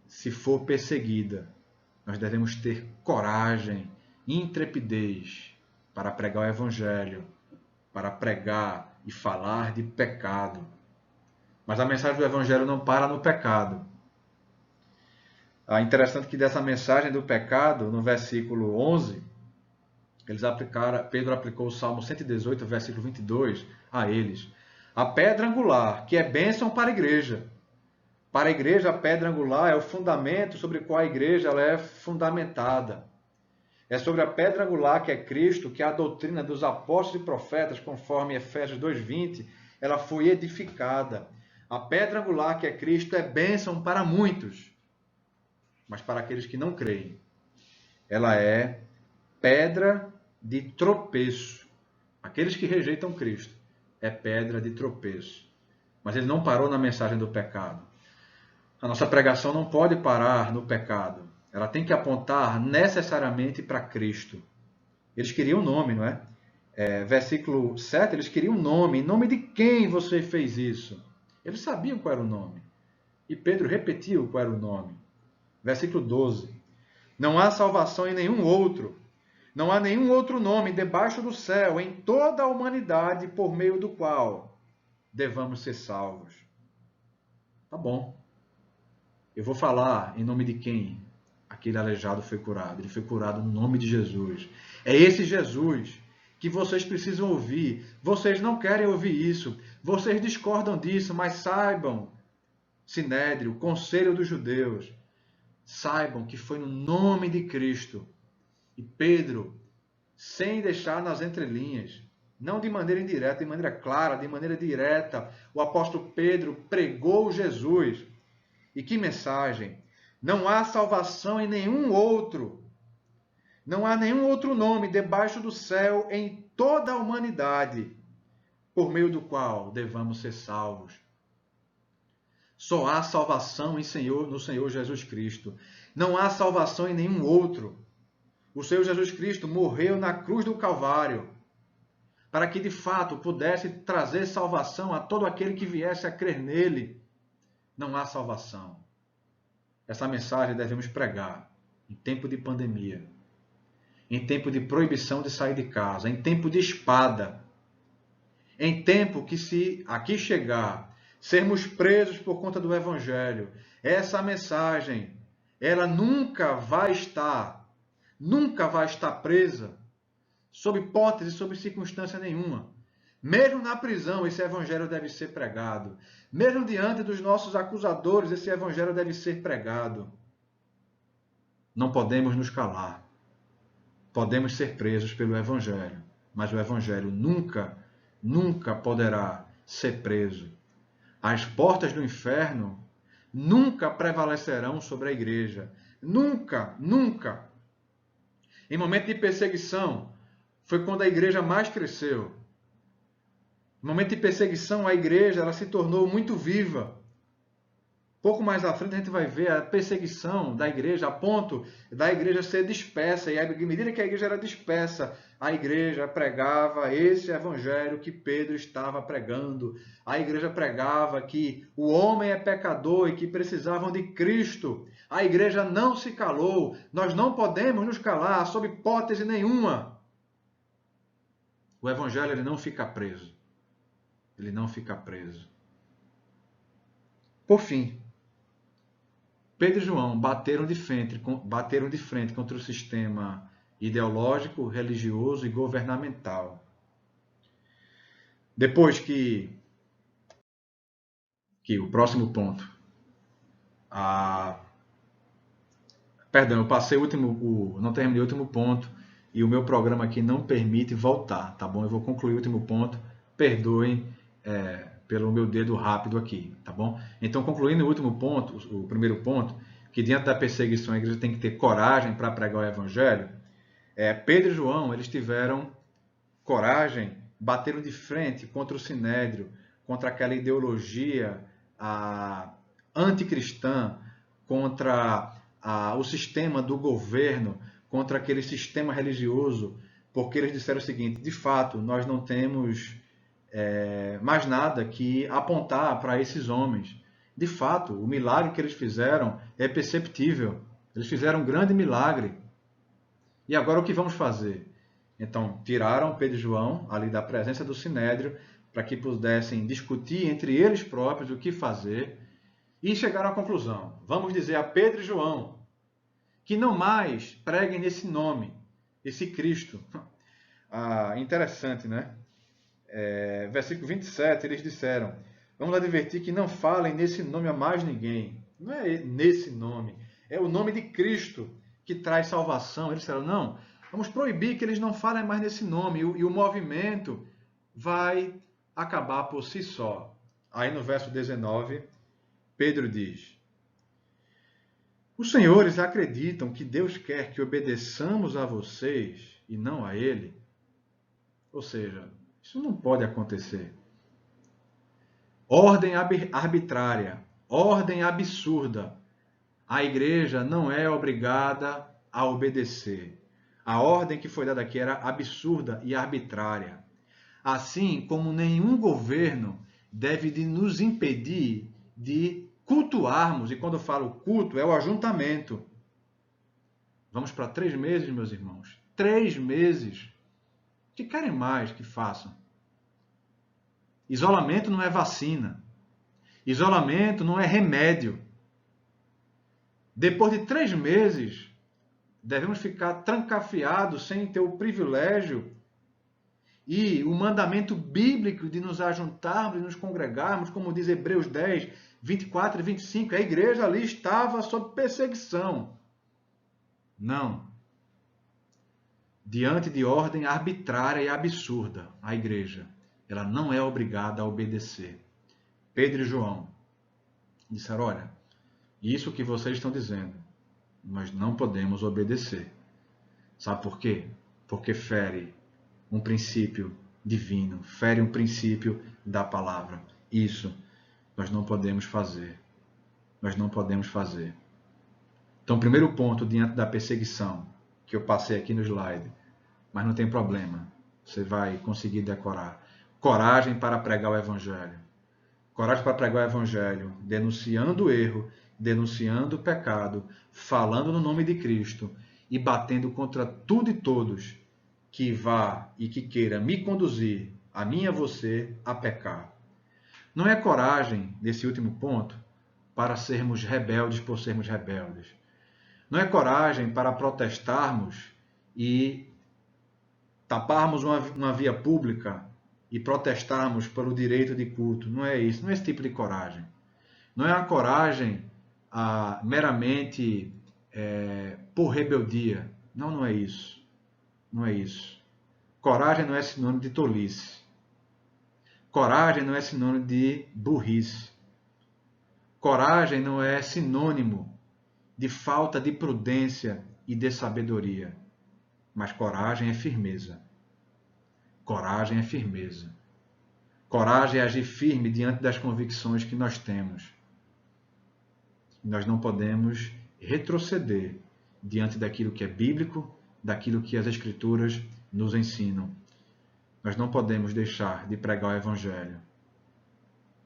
se for perseguida, nós devemos ter coragem intrepidez para pregar o Evangelho, para pregar e falar de pecado. Mas a mensagem do Evangelho não para no pecado. É interessante que dessa mensagem do pecado, no versículo 11, Pedro aplicou o Salmo 118, versículo 22, a eles. A pedra angular, que é bênção para a igreja. Para a igreja, a pedra angular é o fundamento sobre o qual a igreja ela é fundamentada. É sobre a pedra angular, que é Cristo, que a doutrina dos apóstolos e profetas, conforme Efésios 2:20, ela foi edificada. A pedra angular, que é Cristo, é bênção para muitos, mas para aqueles que não creem, ela é pedra de tropeço. Aqueles que rejeitam Cristo, é pedra de tropeço. Mas ele não parou na mensagem do pecado. A nossa pregação não pode parar no pecado. Ela tem que apontar necessariamente para Cristo. Eles queriam nome, não é? Versículo 7, eles queriam nome. Em nome de quem você fez isso? Eles sabiam qual era o nome. E Pedro repetiu qual era o nome. Versículo 12. Não há salvação em nenhum outro. Não há nenhum outro nome debaixo do céu, em toda a humanidade, por meio do qual devamos ser salvos. Tá bom. Eu vou falar em nome de quem aquele aleijado foi curado. Ele foi curado no nome de Jesus. É esse Jesus que vocês precisam ouvir. Vocês não querem ouvir isso. Vocês discordam disso, mas saibam, Sinédrio, Conselho dos Judeus, saibam que foi no nome de Cristo. E Pedro, sem deixar nas entrelinhas, não de maneira indireta, de maneira clara, de maneira direta, o apóstolo Pedro pregou Jesus. E que mensagem! Não há salvação em nenhum outro. Não há nenhum outro nome debaixo do céu em toda a humanidade, por meio do qual devamos ser salvos. Só há salvação no Senhor Jesus Cristo. Não há salvação em nenhum outro. O Senhor Jesus Cristo morreu na cruz do Calvário para que, de fato, pudesse trazer salvação a todo aquele que viesse a crer nele. Não há salvação. Essa mensagem devemos pregar em tempo de pandemia, em tempo de proibição de sair de casa, em tempo de espada, em tempo que, se aqui chegar, sermos presos por conta do Evangelho. Essa mensagem, ela nunca vai estar presa, sob hipótese, sob circunstância nenhuma. Mesmo na prisão, esse Evangelho deve ser pregado. Mesmo diante dos nossos acusadores, esse Evangelho deve ser pregado. Não podemos nos calar. Podemos ser presos pelo Evangelho, mas o Evangelho nunca poderá ser preso. As portas do inferno nunca prevalecerão sobre a igreja. Nunca. Em momento de perseguição, foi quando a igreja mais cresceu. No momento de perseguição, a igreja ela se tornou muito viva. Pouco mais à frente a gente vai ver a perseguição da igreja, a ponto da igreja ser dispersa. E à medida que a igreja era dispersa, a igreja pregava esse evangelho que Pedro estava pregando. A igreja pregava que o homem é pecador e que precisavam de Cristo. A igreja não se calou. Nós não podemos nos calar sob hipótese nenhuma. O evangelho ele não fica preso. Ele não fica preso. Por fim, Pedro e João bateram de frente contra o sistema ideológico, religioso e governamental. Depois que o próximo ponto. Perdão, eu passei não terminei o último ponto e o meu programa aqui não permite voltar, tá bom? Eu vou concluir o último ponto. Perdoem pelo meu dedo rápido aqui, tá bom? Então, concluindo o último ponto, o primeiro ponto, que diante da perseguição a igreja tem que ter coragem para pregar o evangelho. Pedro e João, eles tiveram coragem, bateram de frente contra o sinédrio, contra aquela ideologia anticristã, contra o sistema do governo, contra aquele sistema religioso, porque eles disseram o seguinte: de fato, nós não temos mais nada que apontar para esses homens. De fato, o milagre que eles fizeram é perceptível. Eles fizeram um grande milagre. E agora o que vamos fazer? Então, tiraram Pedro e João ali da presença do Sinédrio para que pudessem discutir entre eles próprios o que fazer e chegaram à conclusão. Vamos dizer a Pedro e João que não mais preguem nesse nome, esse Cristo. Interessante, né? Versículo 27, eles disseram: vamos advertir que não falem nesse nome a mais ninguém. Não é nesse nome, é o nome de Cristo que traz salvação. Eles disseram: não, vamos proibir que eles não falem mais nesse nome, e o movimento vai acabar por si só. Aí no verso 19, Pedro diz: os senhores acreditam que Deus quer que obedeçamos a vocês e não a Ele? Ou seja, isso não pode acontecer. Ordem arbitrária, ordem absurda. A igreja não é obrigada a obedecer. A ordem que foi dada aqui era absurda e arbitrária. Assim como nenhum governo deve de nos impedir de cultuarmos, e quando eu falo culto, é o ajuntamento. Vamos para 3 meses, meus irmãos. 3 meses. O que querem mais que façam? Isolamento não é vacina. Isolamento não é remédio. Depois de 3 meses, devemos ficar trancafiados sem ter o privilégio e o mandamento bíblico de nos ajuntarmos e nos congregarmos, como diz Hebreus 10, 24 e 25. A igreja ali estava sob perseguição. Não. Diante de ordem arbitrária e absurda, a igreja, ela não é obrigada a obedecer. Pedro e João disseram: olha, isso que vocês estão dizendo, nós não podemos obedecer. Sabe por quê? Porque fere um princípio divino, fere um princípio da palavra. Isso nós não podemos fazer. Nós não podemos fazer. Então, primeiro ponto diante da perseguição, que eu passei aqui no slide, mas não tem problema, você vai conseguir decorar. Coragem para pregar o Evangelho. Coragem para pregar o Evangelho, denunciando o erro, denunciando o pecado, falando no nome de Cristo e batendo contra tudo e todos que vá e que queira me conduzir, a mim e a você, a pecar. Não é coragem, nesse último ponto, para sermos rebeldes por sermos rebeldes. Não é coragem para protestarmos e taparmos uma via pública e protestarmos pelo direito de culto. Não é isso, não é esse tipo de coragem. Não é uma coragem meramente por rebeldia. Não, não é isso. Não é isso. Coragem não é sinônimo de tolice. Coragem não é sinônimo de burrice. Coragem não é sinônimo de falta de prudência e de sabedoria. Mas coragem é firmeza. Coragem é firmeza. Coragem é agir firme diante das convicções que nós temos. Nós não podemos retroceder diante daquilo que é bíblico, daquilo que as Escrituras nos ensinam. Nós não podemos deixar de pregar o Evangelho.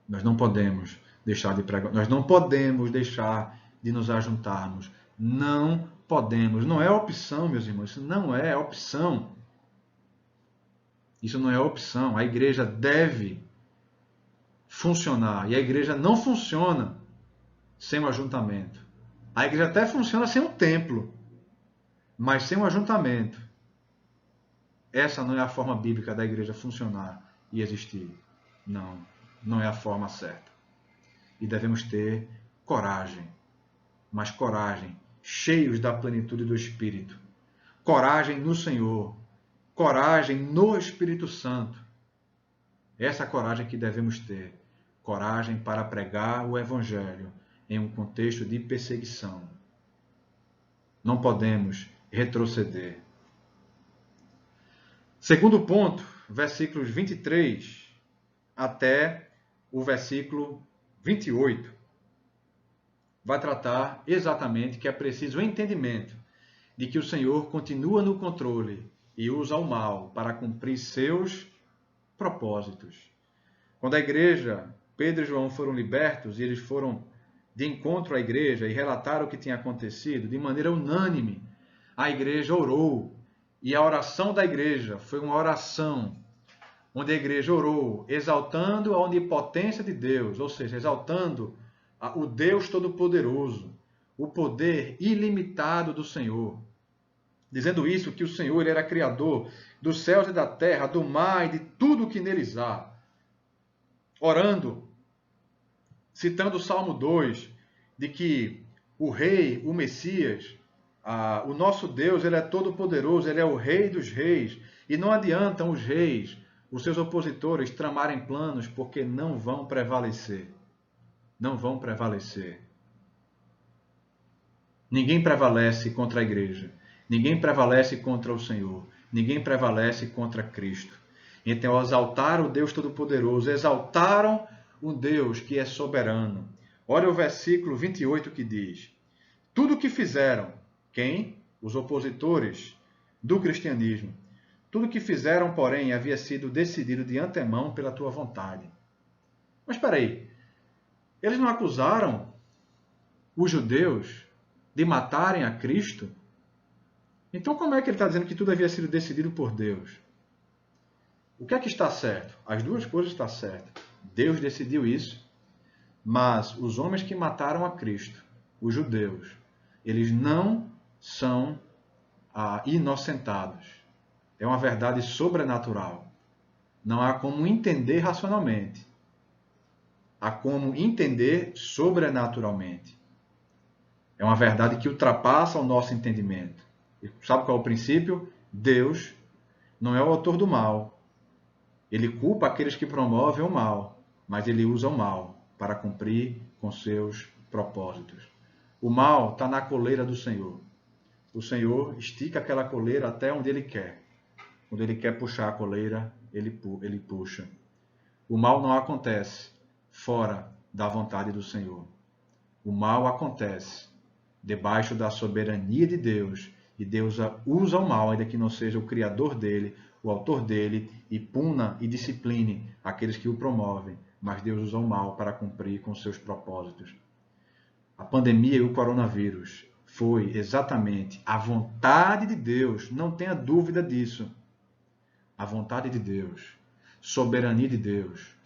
Nós não podemos deixar de pregar. Nós não podemos deixar de nos ajuntarmos. Não podemos. Não é opção, meus irmãos. Isso não é opção. Isso não é opção. A igreja deve funcionar. E a igreja não funciona sem um ajuntamento. A igreja até funciona sem um templo, mas sem um ajuntamento. Essa não é a forma bíblica da igreja funcionar e existir. Não, não é a forma certa. E devemos ter coragem, mas coragem, cheios da plenitude do Espírito. Coragem no Senhor, coragem no Espírito Santo. Essa coragem que devemos ter. Coragem para pregar o Evangelho em um contexto de perseguição. Não podemos retroceder. Segundo ponto, versículos 23 até o versículo 28. Vai tratar exatamente que é preciso o entendimento de que o Senhor continua no controle e usa o mal para cumprir seus propósitos. Quando a igreja, Pedro e João foram libertos e eles foram de encontro à igreja e relataram o que tinha acontecido, de maneira unânime, a igreja orou E a oração da igreja foi uma oração onde a igreja orou exaltando a onipotência de Deus, ou seja, exaltando o Deus Todo-Poderoso, o poder ilimitado do Senhor. Dizendo isso, que o Senhor ele era criador dos céus e da terra, do mar e de tudo o que neles há. Orando, citando o Salmo 2, de que o Rei, o Messias, o nosso Deus, ele é todo-poderoso, ele é o Rei dos reis. E não adiantam os reis, os seus opositores, tramarem planos, porque não vão prevalecer. Não vão prevalecer. Ninguém prevalece contra a igreja. Ninguém prevalece contra o Senhor. Ninguém prevalece contra Cristo. Então, exaltaram o Deus Todo-Poderoso, exaltaram um Deus que é soberano. Olha o versículo 28 que diz: tudo o que fizeram, quem? Os opositores do cristianismo. Tudo o que fizeram, porém, havia sido decidido de antemão pela tua vontade. Mas espera aí, eles não acusaram os judeus de matarem a Cristo? Então como é que ele está dizendo que tudo havia sido decidido por Deus? O que é que está certo? As duas coisas estão certas. Deus decidiu isso, mas os homens que mataram a Cristo, os judeus, eles não são inocentados. É uma verdade sobrenatural. Não há como entender racionalmente. Há como entender sobrenaturalmente. É uma verdade que ultrapassa o nosso entendimento. E sabe qual é o princípio? Deus não é o autor do mal. Ele culpa aqueles que promovem o mal, mas ele usa o mal para cumprir com seus propósitos. O mal está na coleira do Senhor. O Senhor estica aquela coleira até onde ele quer. Quando ele quer puxar a coleira, ele puxa. O mal não acontece fora da vontade do Senhor. O mal acontece debaixo da soberania de Deus, e Deus usa o mal, ainda que não seja o criador dele, o autor dele, e puna e discipline aqueles que o promovem, mas Deus usa o mal para cumprir com seus propósitos. A pandemia e o coronavírus foi exatamente a vontade de Deus, não tenha dúvida disso. A vontade de Deus, soberania de Deus.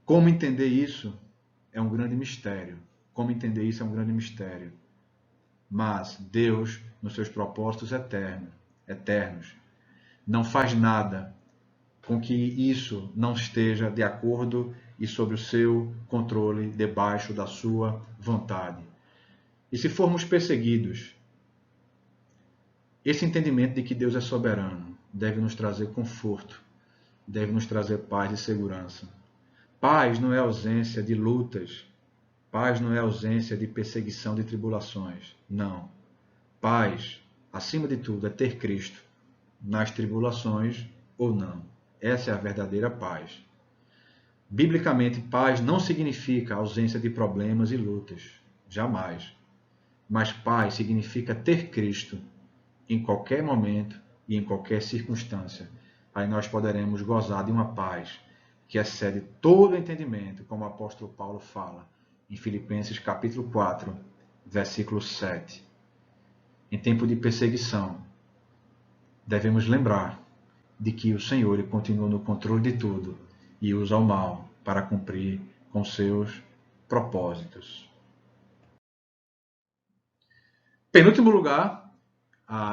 Como entender isso é um grande mistério. Como entender isso é um grande mistério. Mas Deus, nos seus propósitos eternos, não faz nada com que isso não esteja de acordo e sob o seu controle, debaixo da sua vontade. E se formos perseguidos, esse entendimento de que Deus é soberano deve nos trazer conforto, deve nos trazer paz e segurança. Paz não é ausência de lutas, paz não é ausência de perseguição, de tribulações. Não. Paz, acima de tudo, é ter Cristo, nas tribulações ou não. Essa é a verdadeira paz. Biblicamente, paz não significa ausência de problemas e lutas. Jamais. Mas paz significa ter Cristo em qualquer momento e em qualquer circunstância. Aí nós poderemos gozar de uma paz que excede todo entendimento, como o apóstolo Paulo fala em Filipenses capítulo 4, versículo 7. Em tempo de perseguição, devemos lembrar de que o Senhor ele continua no controle de tudo e usa o mal para cumprir com seus propósitos. Penúltimo lugar,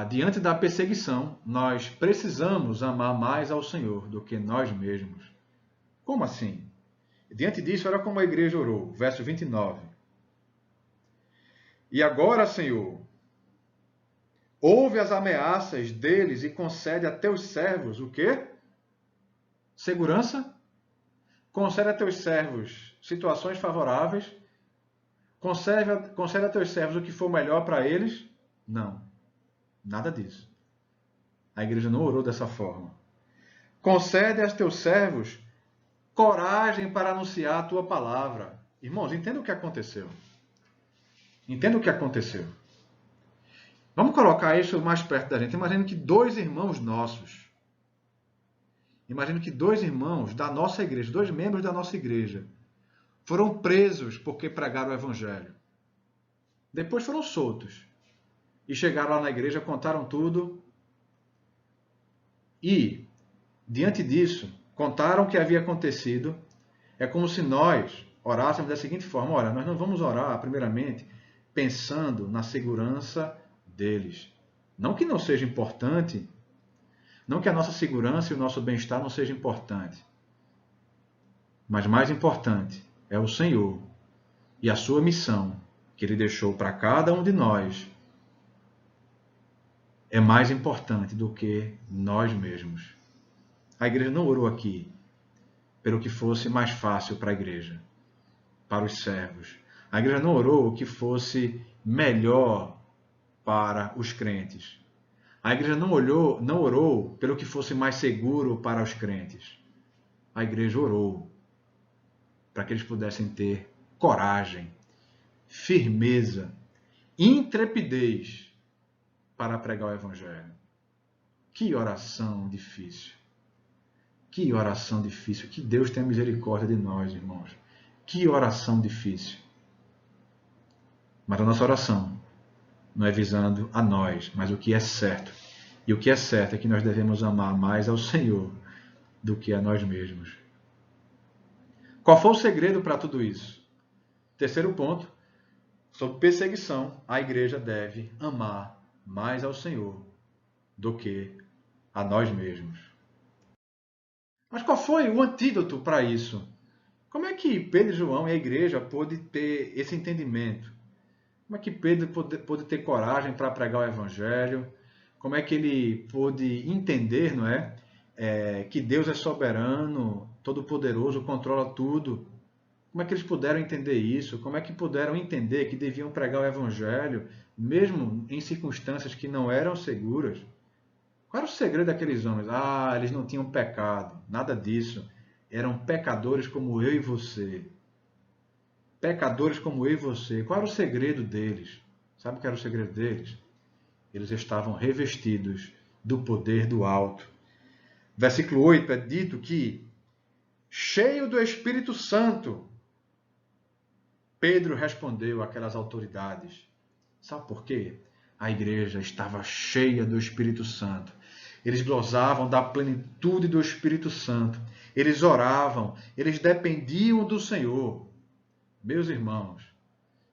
diante da perseguição, nós precisamos amar mais ao Senhor do que nós mesmos. Como assim? Diante disso, olha como a igreja orou, verso 29. E agora, Senhor, ouve as ameaças deles e concede a teus servos o quê? Segurança? Concede a teus servos situações favoráveis? Concede a teus servos o que for melhor para eles? Não. Nada disso. A igreja não orou dessa forma. Concede aos teus servos coragem para anunciar a tua palavra. Irmãos, entenda o que aconteceu. Entenda o que aconteceu. Vamos colocar isso mais perto da gente. Imagina que dois irmãos nossos, da nossa igreja, dois membros da nossa igreja, foram presos porque pregaram o evangelho. Depois foram soltos. e chegaram lá na igreja, contaram tudo e, diante disso, contaram o que havia acontecido. É como se nós orássemos da seguinte forma: olha, nós não vamos orar, primeiramente, pensando na segurança deles. Não que não seja importante, não que a nossa segurança e o nosso bem-estar não seja importante, mas mais importante é o Senhor e a sua missão que Ele deixou para cada um de nós é mais importante do que nós mesmos. A igreja não orou aqui pelo que fosse mais fácil para a igreja, para os servos. A igreja não orou que fosse melhor para os crentes. A igreja não orou pelo que fosse mais seguro para os crentes. A igreja orou para que eles pudessem ter coragem, firmeza, intrepidez para pregar o evangelho. Que oração difícil. Que oração difícil. Que Deus tenha misericórdia de nós, irmãos. Que oração difícil. Mas a nossa oração não é visando a nós, mas o que é certo. E o que é certo é que nós devemos amar mais ao Senhor do que a nós mesmos. Qual foi o segredo para tudo isso? Terceiro ponto, sobre perseguição, a igreja deve amar mais ao Senhor do que a nós mesmos. Mas qual foi o antídoto para isso? Como é que Pedro, João e a igreja pôde ter esse entendimento? Como é que Pedro pôde ter coragem para pregar o evangelho? Como é que ele pôde entender, não é? Que Deus é soberano, todo-poderoso, controla tudo. Como é que eles puderam entender isso? Como é que puderam entender que deviam pregar o evangelho, mesmo em circunstâncias que não eram seguras? Qual era o segredo daqueles homens? Ah, eles não tinham pecado, nada disso. Eram pecadores como eu e você. Pecadores como eu e você. Qual era o segredo deles? Sabe o que era o segredo deles? Eles estavam revestidos do poder do alto. Versículo 8 é dito que, cheio do Espírito Santo, Pedro respondeu àquelas autoridades. Sabe por quê? A igreja estava cheia do Espírito Santo. Eles gozavam da plenitude do Espírito Santo. Eles oravam, eles dependiam do Senhor. Meus irmãos,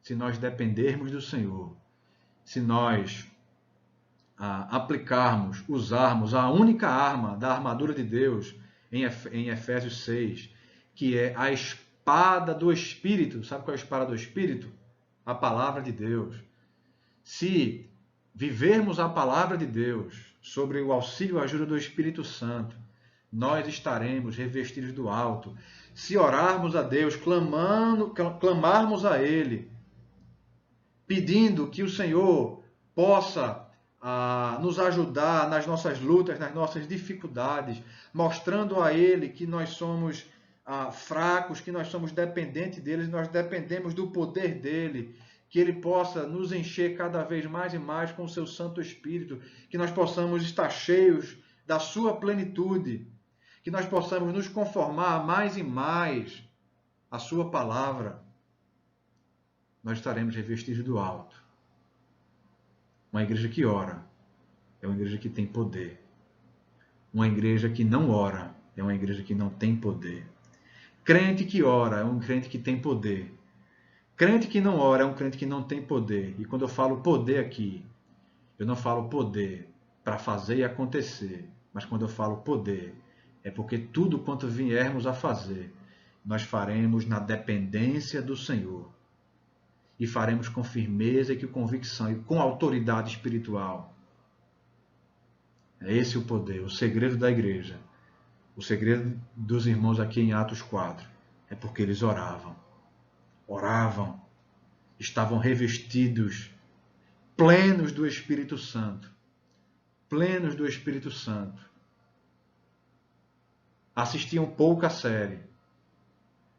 se nós dependermos do Senhor, se nós aplicarmos, usarmos a única arma da armadura de Deus em Efésios 6, que é a espada do Espírito. Sabe qual é a espada do Espírito? A palavra de Deus. Se vivermos a palavra de Deus sobre o auxílio e a ajuda do Espírito Santo, nós estaremos revestidos do alto. Se orarmos a Deus, clamarmos a Ele, pedindo que o Senhor possa nos ajudar nas nossas lutas, nas nossas dificuldades, mostrando a Ele que nós somos fracos, que nós somos dependentes dele, nós dependemos do poder dele, que ele possa nos encher cada vez mais e mais com o seu Santo Espírito, que nós possamos estar cheios da sua plenitude, que nós possamos nos conformar mais e mais à sua palavra, nós estaremos revestidos do alto. Uma igreja que ora é uma igreja que tem poder. Uma igreja que não ora é uma igreja que não tem poder. Crente que ora é um crente que tem poder. Crente que não ora é um crente que não tem poder. E quando eu falo poder aqui, eu não falo poder para fazer e acontecer. Mas quando eu falo poder, é porque tudo quanto viermos a fazer, nós faremos na dependência do Senhor. E faremos com firmeza e com convicção e com autoridade espiritual. É esse o poder, o segredo da igreja. O segredo dos irmãos aqui em Atos 4 é porque eles oravam. Oravam, estavam revestidos, plenos do Espírito Santo. Plenos do Espírito Santo. Assistiam pouca série.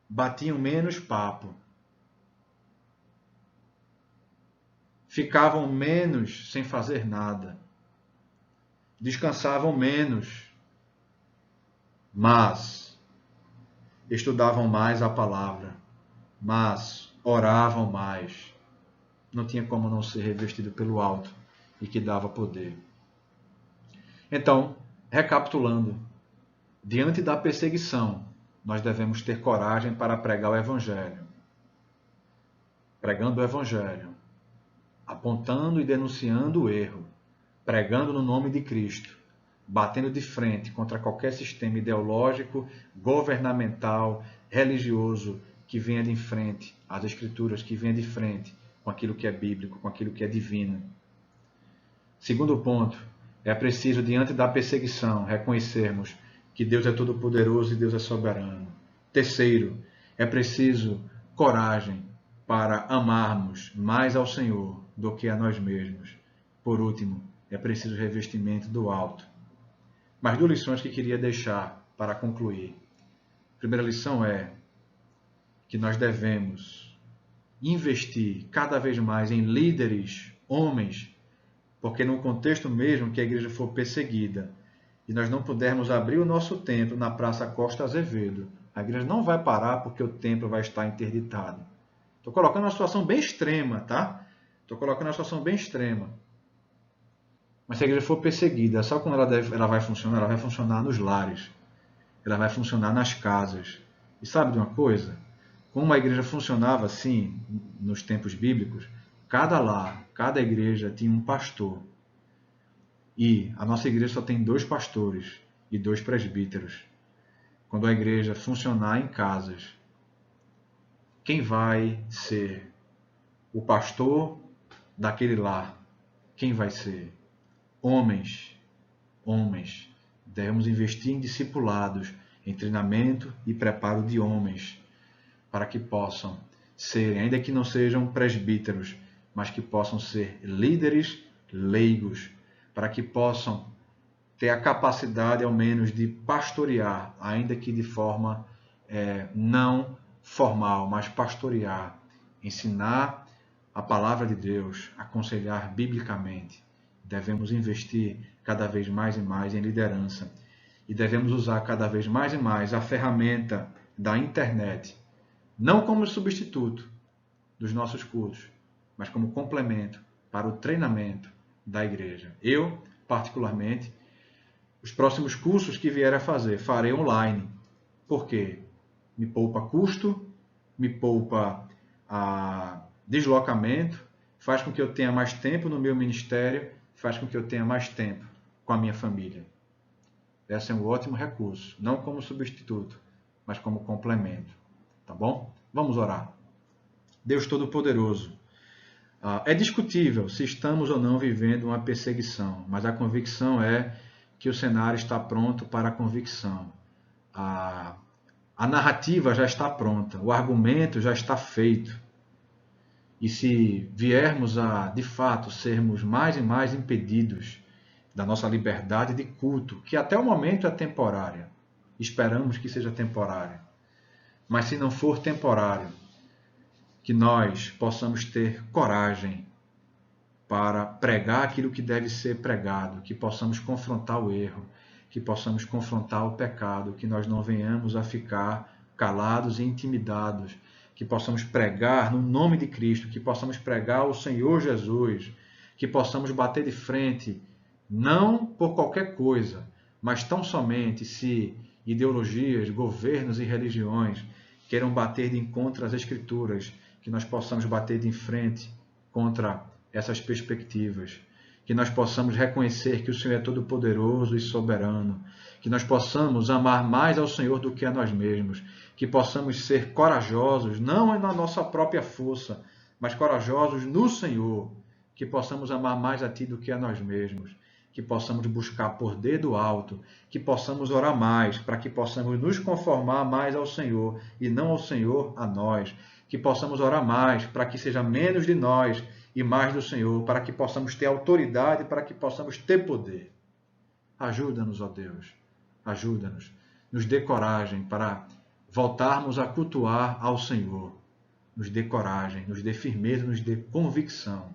Batiam menos papo. Ficavam menos sem fazer nada. Descansavam menos. Mas estudavam mais a palavra. Mas oravam mais. Não tinha como não ser revestido pelo alto. e que dava poder. Então, recapitulando, diante da perseguição, nós devemos ter coragem para pregar o Evangelho. Pregando o Evangelho, apontando e denunciando o erro, pregando no nome de Cristo, batendo de frente contra qualquer sistema ideológico, governamental, religioso que venha de frente às Escrituras, que venha de frente com aquilo que é bíblico, com aquilo que é divino. Segundo ponto, é preciso, diante da perseguição, reconhecermos que Deus é todo-poderoso e Deus é soberano. Terceiro, é preciso coragem para amarmos mais ao Senhor do que a nós mesmos. Por último, é preciso revestimento do alto. Mas duas lições que queria deixar para concluir. A primeira lição é que nós devemos investir cada vez mais em líderes, homens, porque no contexto mesmo que a igreja for perseguida e nós não pudermos abrir o nosso templo na Praça Costa Azevedo, a igreja não vai parar porque o templo vai estar interditado. Estou colocando uma situação bem extrema, tá? Estou colocando uma situação bem extrema. Mas se a igreja for perseguida, sabe como ela vai funcionar? Ela vai funcionar nos lares. Ela vai funcionar nas casas. E sabe de uma coisa? Como a igreja funcionava assim nos tempos bíblicos, cada lar, cada igreja tinha um pastor. E a nossa igreja só tem 2 pastores e 2 presbíteros. Quando a igreja funcionar em casas, quem vai ser o pastor daquele lar? Quem vai ser? Homens. Homens. Devemos investir em discipulados, em treinamento e preparo de homens, para que possam serem, ainda que não sejam presbíteros, mas que possam ser líderes leigos, para que possam ter a capacidade, ao menos, de pastorear, ainda que de forma não formal, mas pastorear, ensinar a palavra de Deus, aconselhar biblicamente. Devemos investir cada vez mais e mais em liderança e devemos usar cada vez mais e mais a ferramenta da internet, não como substituto dos nossos cultos, mas como complemento para o treinamento da igreja. Eu, particularmente, os próximos cursos que vier a fazer, farei online. Por quê? Me poupa custo, me poupa deslocamento, faz com que eu tenha mais tempo no meu ministério, faz com que eu tenha mais tempo com a minha família. Esse é um ótimo recurso, não como substituto, mas como complemento. Tá bom? Vamos orar. Deus Todo-Poderoso, é discutível se estamos ou não vivendo uma perseguição, mas a convicção é que o cenário está pronto para a convicção. A narrativa já está pronta, o argumento já está feito. E se viermos a, de fato, sermos mais e mais impedidos da nossa liberdade de culto, que até o momento é temporária, esperamos que seja temporária, mas se não for temporário, que nós possamos ter coragem para pregar aquilo que deve ser pregado, que possamos confrontar o erro, que possamos confrontar o pecado, que nós não venhamos a ficar calados e intimidados, que possamos pregar no nome de Cristo, que possamos pregar o Senhor Jesus, que possamos bater de frente, não por qualquer coisa, mas tão somente se ideologias, governos e religiões queiram bater de encontro às Escrituras, que nós possamos bater de frente contra essas perspectivas, que nós possamos reconhecer que o Senhor é todo-poderoso e soberano, que nós possamos amar mais ao Senhor do que a nós mesmos, que possamos ser corajosos, não na nossa própria força, mas corajosos no Senhor, que possamos amar mais a Ti do que a nós mesmos, que possamos buscar por dedo alto, que possamos orar mais, para que possamos nos conformar mais ao Senhor e não ao Senhor a nós, que possamos orar mais, para que seja menos de nós e mais do Senhor, para que possamos ter autoridade, para que possamos ter poder. Ajuda-nos, ó Deus, ajuda-nos, nos dê coragem para voltarmos a cultuar ao Senhor, nos dê coragem, nos dê firmeza, nos dê convicção.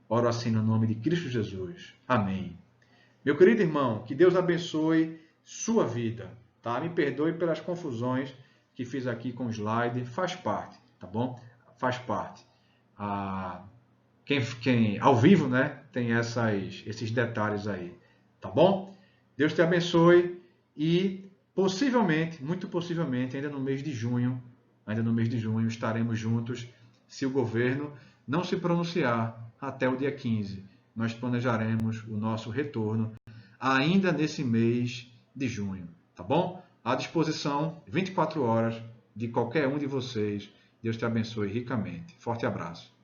Oro assim no nome de Cristo Jesus. Amém. Meu querido irmão, que Deus abençoe sua vida, tá? Me perdoe pelas confusões que fiz aqui com o slide, faz parte, tá bom? Faz parte. quem ao vivo, né, tem esses detalhes aí, tá bom? Deus te abençoe e possivelmente, muito possivelmente, ainda no mês de junho, estaremos juntos, se o governo não se pronunciar até o dia 15. Nós planejaremos o nosso retorno ainda nesse mês de junho, tá bom? À disposição 24 horas de qualquer um de vocês. Deus te abençoe ricamente. Forte abraço.